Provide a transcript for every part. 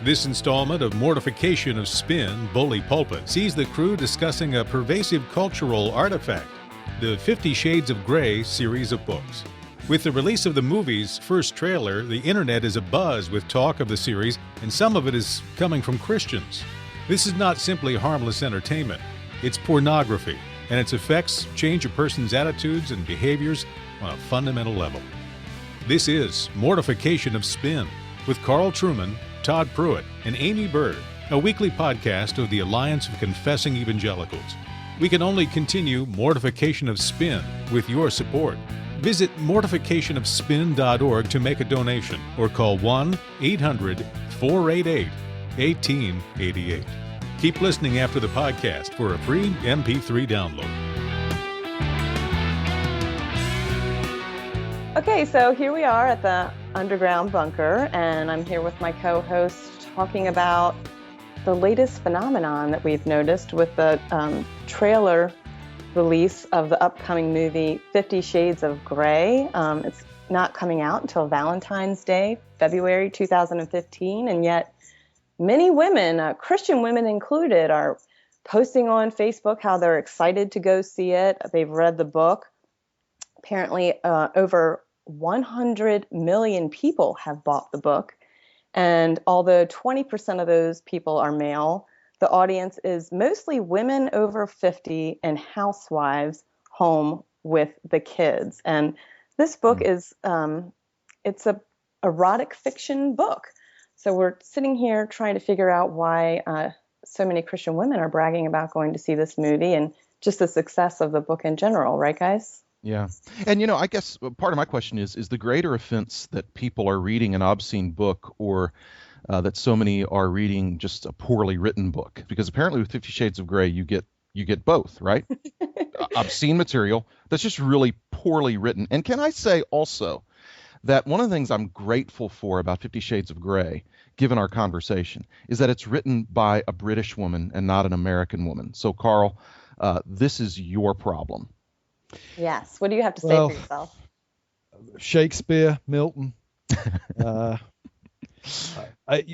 This installment of Mortification of Spin, Bully Pulpit sees the crew discussing a pervasive cultural artifact, the 50 Shades of Grey series of books. With the release of the movie's first trailer, the internet is abuzz with talk of the series, and some of it is coming from Christians. This is not simply harmless entertainment. It's pornography, and its effects change a person's attitudes and behaviors on a fundamental level. This is Mortification of Spin with Carl Truman, Todd Pruitt, and Amy Bird, a weekly podcast of the Alliance of Confessing Evangelicals. We can only continue Mortification of Spin with your support. Visit mortificationofspin.org to make a donation or call 1-800-488-1888. Keep listening after the podcast for a free MP3 download. Okay, so here we are at the underground bunker, and I'm here with my co-host talking about the latest phenomenon that we've noticed with the trailer release of the upcoming movie 50 Shades of Grey. It's not coming out until Valentine's Day, February 2015, and yet many women, Christian women included, are posting on Facebook how they're excited to go see it. They've read the book. Apparently, over 100 million people have bought the book, and although 20% of those people are male, the audience is mostly women over 50 and housewives home with the kids. And this book is, it's a erotic fiction book. So we're sitting here trying to figure out why so many Christian women are bragging about going to see this movie and just the success of the book in general, right, guys? Yeah. And, you know, I guess part of my question is the greater offense that people are reading an obscene book or that so many are reading just a poorly written book? Because apparently with 50 Shades of Grey, you get both, right? Obscene material that's just really poorly written. And can I say also that one of the things I'm grateful for about 50 Shades of Grey, given our conversation, is that it's written by a British woman and not an American woman. So, Carl, this is your problem. Yes. What do you have to say for yourself? Shakespeare, Milton.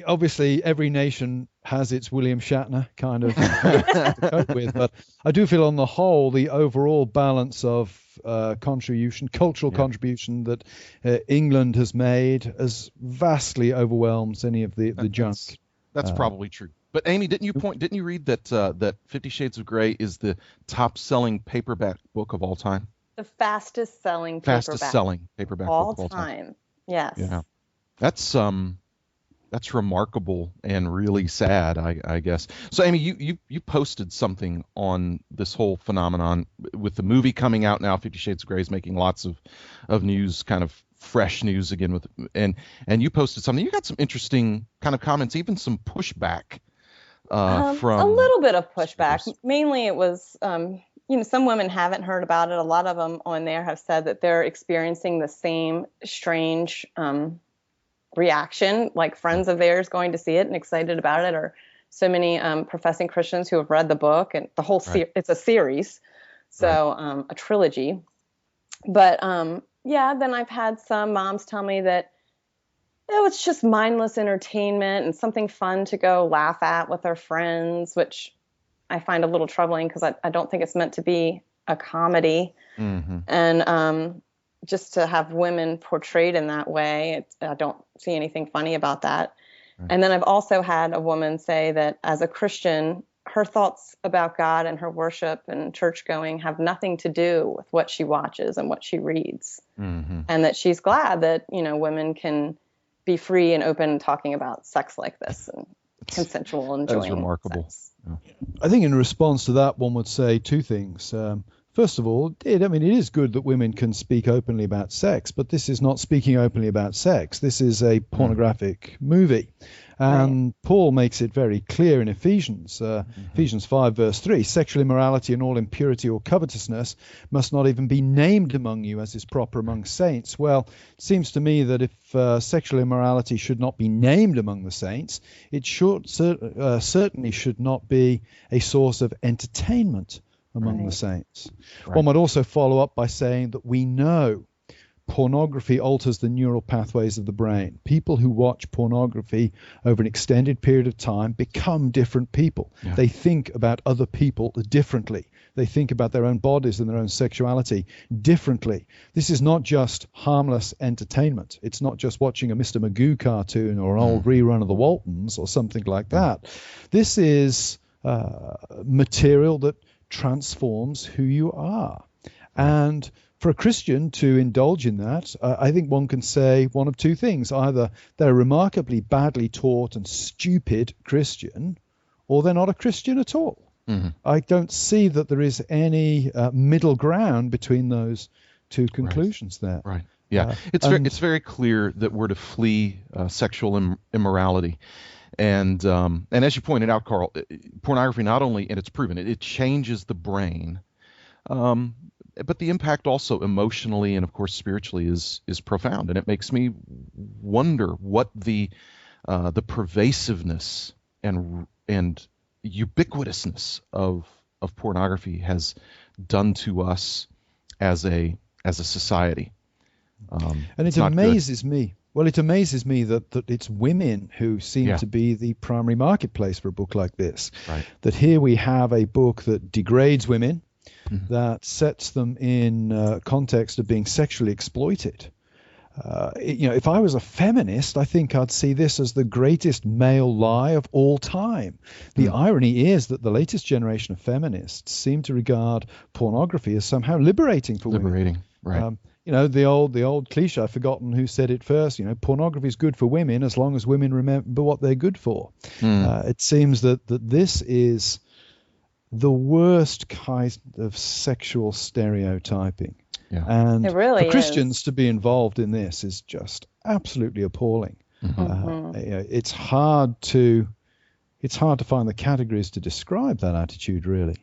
Obviously, every nation has its William Shatner kind of to cope with, but I do feel on the whole, the overall balance of cultural contribution that England has made has vastly overwhelmed any of the junk. That's probably true. But Amy, didn't you read that 50 Shades of Grey is the top-selling paperback book of all time? The fastest-selling paperback book of all time. Yes. Yeah. That's remarkable and really sad, I guess. So, Amy, you posted something on this whole phenomenon with the movie coming out now. 50 Shades of Grey is making lots of news, kind of fresh news again and you posted something. You got some interesting kind of comments, even some pushback. From a little bit of pushback. Mainly it was, some women haven't heard about it. A lot of them on there have said that they're experiencing the same strange reaction, like friends of theirs going to see it and excited about it, or so many professing Christians who have read the book and the whole it's a series, so a trilogy. But then I've had some moms tell me that it's just mindless entertainment and something fun to go laugh at with our friends, which I find a little troubling because I don't think it's meant to be a comedy. Mm-hmm. And just to have women portrayed in that way, I don't see anything funny about that. Right. And then I've also had a woman say that as a Christian, her thoughts about God and her worship and church going have nothing to do with what she watches and what she reads. Mm-hmm. And that she's glad that, women can be free and open talking about sex like this and consensual enjoying. That is remarkable. Yeah. I think in response to that, one would say two things. First of all, it is good that women can speak openly about sex, but this is not speaking openly about sex. This is a pornographic movie. And Paul makes it very clear in Ephesians, Ephesians 5, verse 3, sexual immorality and all impurity or covetousness must not even be named among you as is proper among saints. Well, it seems to me that if sexual immorality should not be named among the saints, it certainly should not be a source of entertainment among the saints. Right. One might also follow up by saying that we know pornography alters the neural pathways of the brain. People who watch pornography over an extended period of time become different people. Yeah. They think about other people differently. They think about their own bodies and their own sexuality differently. This is not just harmless entertainment. It's not just watching a Mr. Magoo cartoon or an old rerun of the Waltons or something like that. This is material that transforms who you are. And for a Christian to indulge in that, I think one can say one of two things. Either they're a remarkably badly taught and stupid Christian, or they're not a Christian at all. I don't see that there is any middle ground between those two conclusions there. Right. Yeah. It's very clear that we're to flee sexual immorality. And as you pointed out, Carl, pornography not only, and it's proven, it changes the brain, but the impact also emotionally and, of course, spiritually is profound. And it makes me wonder what the pervasiveness and ubiquitousness of pornography has done to us as a society. And it amazes me. Well, it amazes me that it's women who seem to be the primary marketplace for a book like this. Right. That here we have a book that degrades women, that sets them in context of being sexually exploited. If I was a feminist, I think I'd see this as the greatest male lie of all time. The irony is that the latest generation of feminists seem to regard pornography as somehow liberating for women. Liberating, right. The old cliche, I've forgotten who said it first, pornography is good for women as long as women remember what they're good for. It seems that this is the worst kind of sexual stereotyping. Yeah. And it really for Christians to be involved in this is just absolutely appalling. It's hard to find the categories to describe that attitude, really.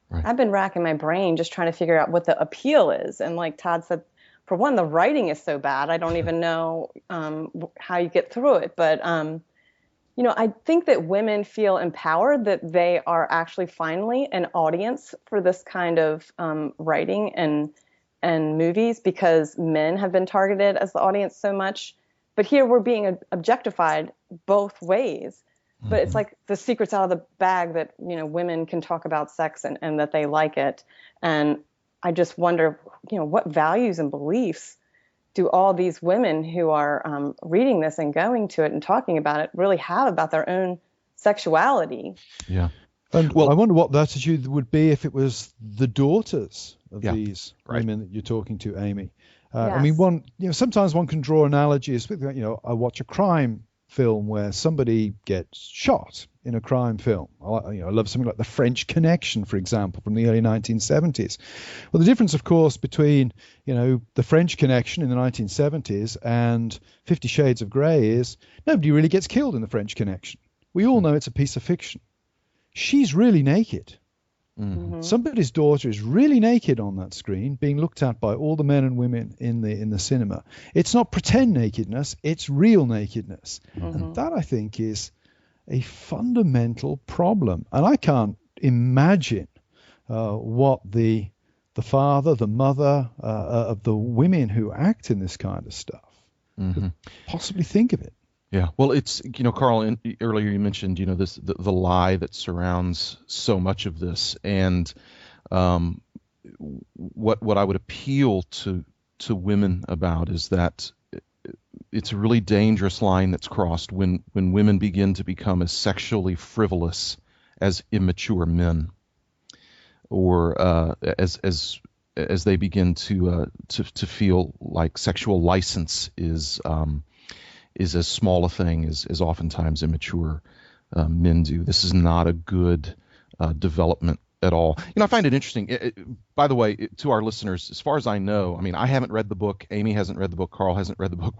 Right. I've been racking my brain just trying to figure out what the appeal is. And like Todd said, for one, the writing is so bad, I don't even know how you get through it. But, I think that women feel empowered that they are actually finally an audience for this kind of writing and movies, because men have been targeted as the audience so much. But here we're being objectified both ways. But it's like the secret's out of the bag that, women can talk about sex and that they like it. And I just wonder, what values and beliefs do all these women who are reading this and going to it and talking about it really have about their own sexuality? Yeah. And I wonder what the attitude would be if it was the daughters of these women that you're talking to, Amy. I mean, sometimes one can draw analogies with, I watch a crime film where somebody gets shot in a crime film. I love something like The French Connection, for example, from the early 1970s. Well, the difference, of course, between, The French Connection in the 1970s and 50 Shades of Grey is nobody really gets killed in The French Connection. We all know it's a piece of fiction. She's really naked. Somebody's daughter is really naked on that screen, being looked at by all the men and women in the cinema. It's not pretend nakedness, it's real nakedness. And that, I think, is a fundamental problem. And I can't imagine what the father, the mother of the women who act in this kind of stuff could possibly think of it. Yeah, well, it's, Carl, earlier you mentioned, this the lie that surrounds so much of this, and what I would appeal to women about is that it's a really dangerous line that's crossed when women begin to become as sexually frivolous as immature men, or as they begin to feel like sexual license is as small a thing as oftentimes immature men do. This is not a good development at all. I find it interesting. By the way, to our listeners, as far as I know, I mean, I haven't read the book. Amy hasn't read the book. Carl hasn't read the book.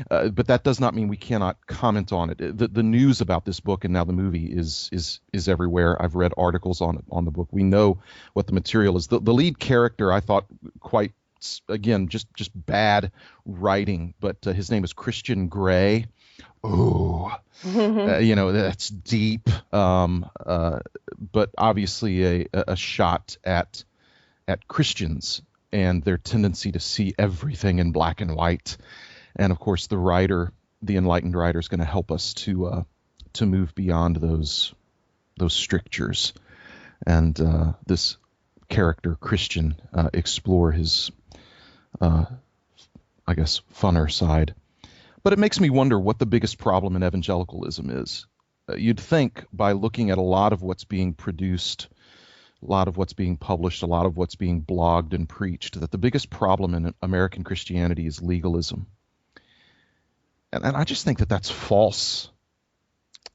But that does not mean we cannot comment on it. The news about this book and now the movie is everywhere. I've read articles on the book. We know what the material is. The lead character, I thought, quite, again, just bad writing, but his name is Christian Grey. Oh, that's deep, but obviously a shot at Christians and their tendency to see everything in black and white. And of course, the enlightened writer, is going to help us to move beyond those strictures, and this character Christian explore his, I guess, funner side. But it makes me wonder what the biggest problem in evangelicalism is. You'd think, by looking at a lot of what's being produced, a lot of what's being published, a lot of what's being blogged and preached, that the biggest problem in American Christianity is legalism. And I just think that that's false.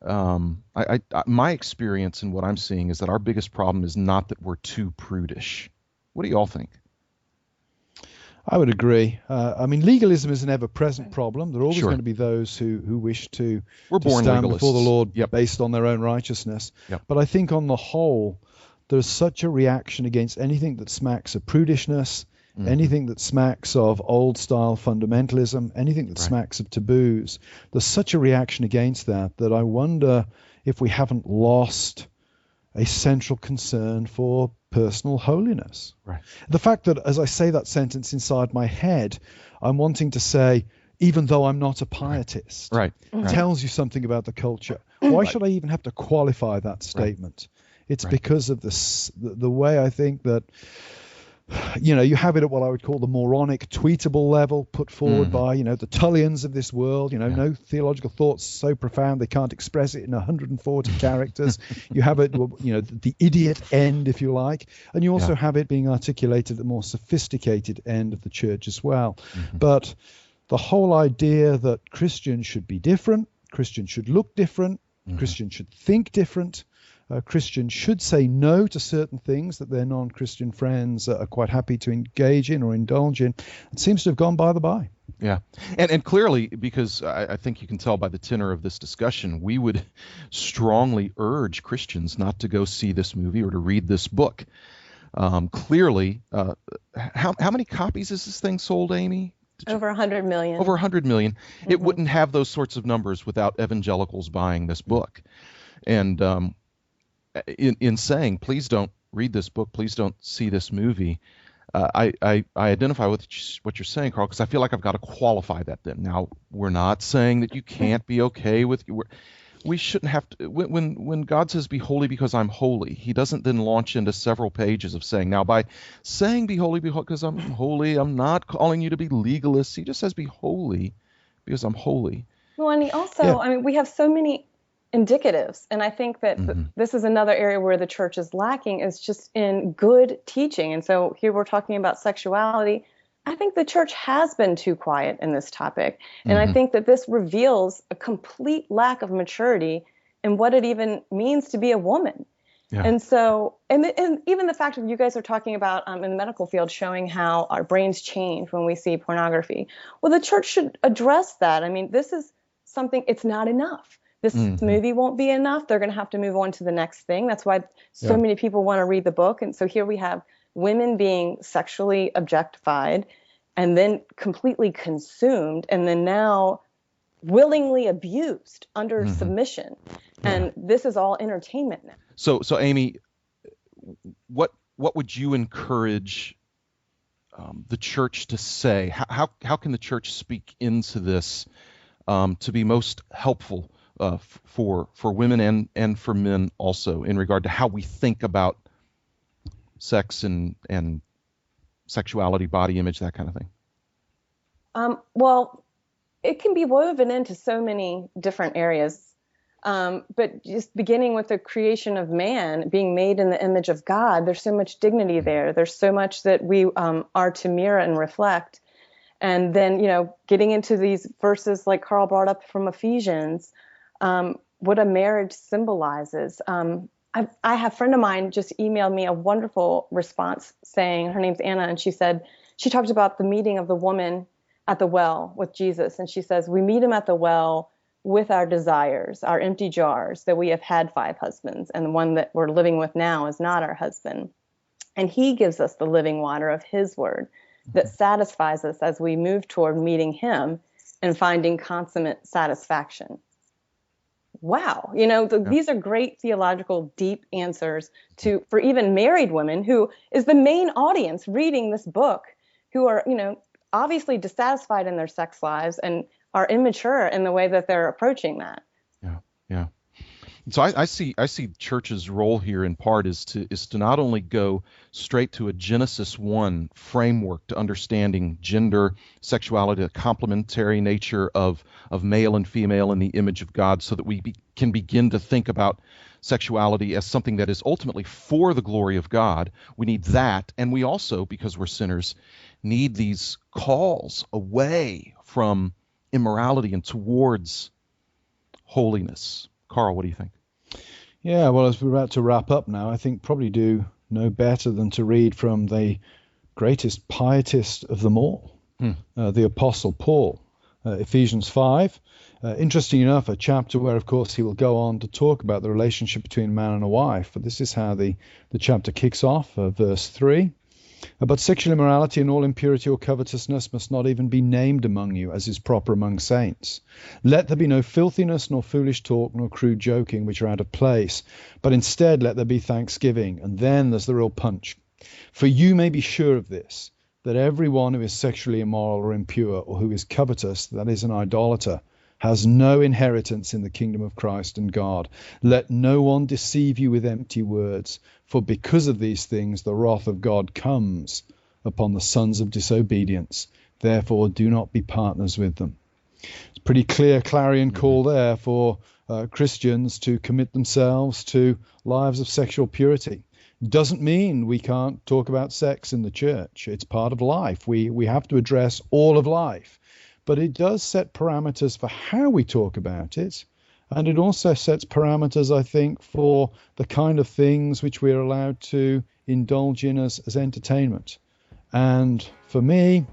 My experience and what I'm seeing is that our biggest problem is not that we're too prudish. What do you all think? I would agree. I mean, legalism is an ever-present problem. There are always Sure. going to be those who wish to Born stand legalists. before the Lord Yep. based on their own righteousness. Yep. But I think on the whole, there's such a reaction against anything that smacks of prudishness, anything that smacks of old-style fundamentalism, anything that smacks of taboos. There's such a reaction against that I wonder if we haven't lost a central concern for personal holiness. Right. The fact that as I say that sentence inside my head, I'm wanting to say, even though I'm not a pietist, Right. tells you something about the culture. Why should I even have to qualify that statement? It's because of the way I think that, you have it at what I would call the moronic, tweetable level, put forward by, the Tullians of this world, no theological thoughts so profound they can't express it in 140 characters. You have it, the idiot end, if you like, and you also have it being articulated at the more sophisticated end of the church as well. But the whole idea that Christians should be different, Christians should look different, Christians should think different, Christians should say no to certain things that their non-Christian friends are quite happy to engage in or indulge in. It seems to have gone by the by. Yeah. And clearly, because I think you can tell by the tenor of this discussion, we would strongly urge Christians not to go see this movie or to read this book. Clearly, how many copies is this thing sold, Amy? Over 100 million. Over 100 million. It wouldn't have those sorts of numbers without evangelicals buying this book. And in saying, please don't read this book, please don't see this movie, I identify with what you're saying, Carl, because I feel like I've got to qualify that then. Now, we're not saying that you can't be okay with... We shouldn't have to... When God says, be holy because I'm holy, he doesn't then launch into several pages of saying, now, by saying be holy because I'm holy, I'm not calling you to be legalists. He just says, be holy because I'm holy. Well, and he also, we have so many indicatives, and I think that this is another area where the church is lacking, is just in good teaching. And so here we're talking about sexuality. I think the church has been too quiet in this topic, and I think that this reveals a complete lack of maturity in what it even means to be a woman. Yeah. And so, and even the fact that you guys are talking about in the medical field, showing how our brains change when we see pornography. Well, the church should address that. I mean, this is something, it's not enough. This movie won't be enough. They're going to have to move on to the next thing. That's why so many people want to read the book. And so here we have women being sexually objectified and then completely consumed, and then now willingly abused under submission. And this is all entertainment now. So Amy, what would you encourage the church to say? How can the church speak into this to be most helpful for women and for men also, in regard to how we think about sex and sexuality, body image, that kind of thing? Well, it can be woven into so many different areas. But just beginning with the creation of man, being made in the image of God, there's so much dignity there. There's so much that we are to mirror and reflect. And then, getting into these verses like Carl brought up from Ephesians, what a marriage symbolizes. I have a friend of mine just emailed me a wonderful response saying, her name's Anna, and she said, she talked about the meeting of the woman at the well with Jesus. And she says, we meet him at the well with our desires, our empty jars, that we have had 5 husbands, and the one that we're living with now is not our husband. And he gives us the living water of his word that satisfies us as we move toward meeting him and finding consummate satisfaction. wow, these are great theological, deep answers for even married women, who is the main audience reading this book, who are, obviously dissatisfied in their sex lives and are immature in the way that they're approaching that. Yeah. So I see church's role here in part is to not only go straight to a Genesis 1 framework to understanding gender, sexuality, the complementary nature of male and female in the image of God, so that we can begin to think about sexuality as something that is ultimately for the glory of God. We need that, and we also, because we're sinners, need these calls away from immorality and towards holiness. Carl, what do you think? Yeah, well, as we're about to wrap up now, I think probably do no better than to read from the greatest pietist of them all, the Apostle Paul, Ephesians 5. Interesting enough, a chapter where, of course, he will go on to talk about the relationship between a man and a wife. But this is how the chapter kicks off, verse 3. But sexual immorality and all impurity or covetousness must not even be named among you, as is proper among saints. Let there be no filthiness, nor foolish talk, nor crude joking, which are out of place, but instead let there be thanksgiving. And then there's the real punch. For you may be sure of this, that every one who is sexually immoral or impure, or who is covetous, that is an idolater, has no inheritance in the kingdom of Christ and God. Let no one deceive you with empty words, for because of these things the wrath of God comes upon the sons of disobedience. Therefore do not be partners with them. It's a pretty clear clarion call there for Christians to commit themselves to lives of sexual purity. Doesn't mean we can't talk about sex in the church. It's part of life. We have to address all of life. But it does set parameters for how we talk about it. And it also sets parameters, I think, for the kind of things which we're allowed to indulge in as entertainment. And for me,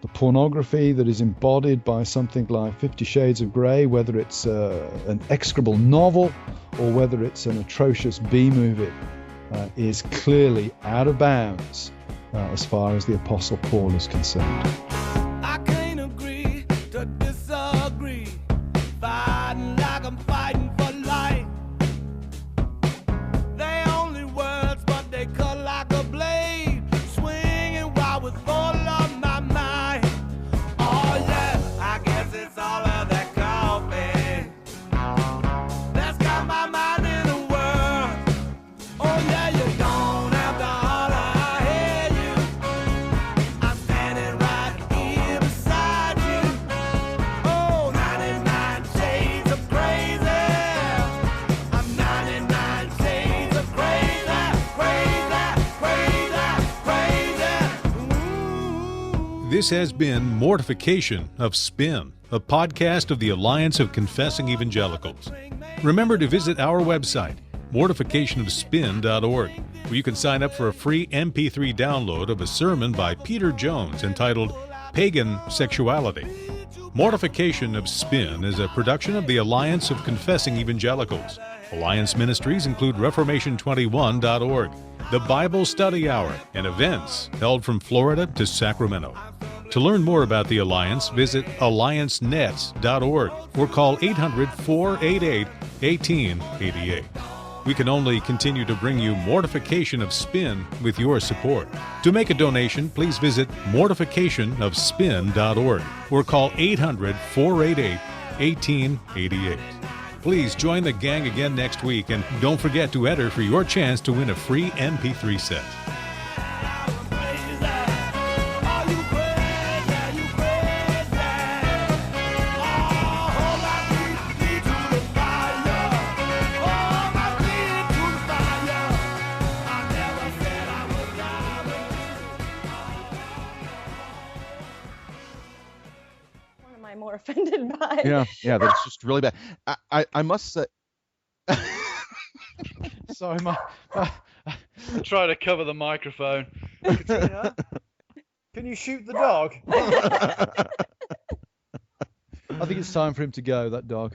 the pornography that is embodied by something like 50 Shades of Grey, whether it's an execrable novel or whether it's an atrocious B-movie, is clearly out of bounds as far as the Apostle Paul is concerned. Disagree, fighting like I'm fighting for life. They only words, but they cut like a blade, swinging wild with all of my mind. Oh yeah, I guess it's all of that coffee that's got my mind in the world. Oh yeah, you don't have to holler, I hear you. I'm standing right here beside you. Oh, 99 shades of crazy. I'm 99 shades of crazy, crazy. Ooh. This has been Mortification of Spin, a podcast of the Alliance of Confessing Evangelicals. Remember to visit our website, mortificationofspin.org, where you can sign up for a free MP3 download of a sermon by Peter Jones entitled Pagan Sexuality. Mortification of Spin is a production of the Alliance of Confessing Evangelicals. Alliance ministries include Reformation21.org, the Bible Study Hour, and events held from Florida to Sacramento. To learn more about the Alliance, visit alliancenet.org or call 800-488-1888. We can only continue to bring you Mortification of Spin with your support. To make a donation, please visit mortificationofspin.org or call 800-488-1888. Please join the gang again next week, and don't forget to enter for your chance to win a free MP3 set. More offended by. Yeah, that's just really bad. I must say. Sorry, I'm trying to cover the microphone. Katrina, can you shoot the dog? I think it's time for him to go, that dog.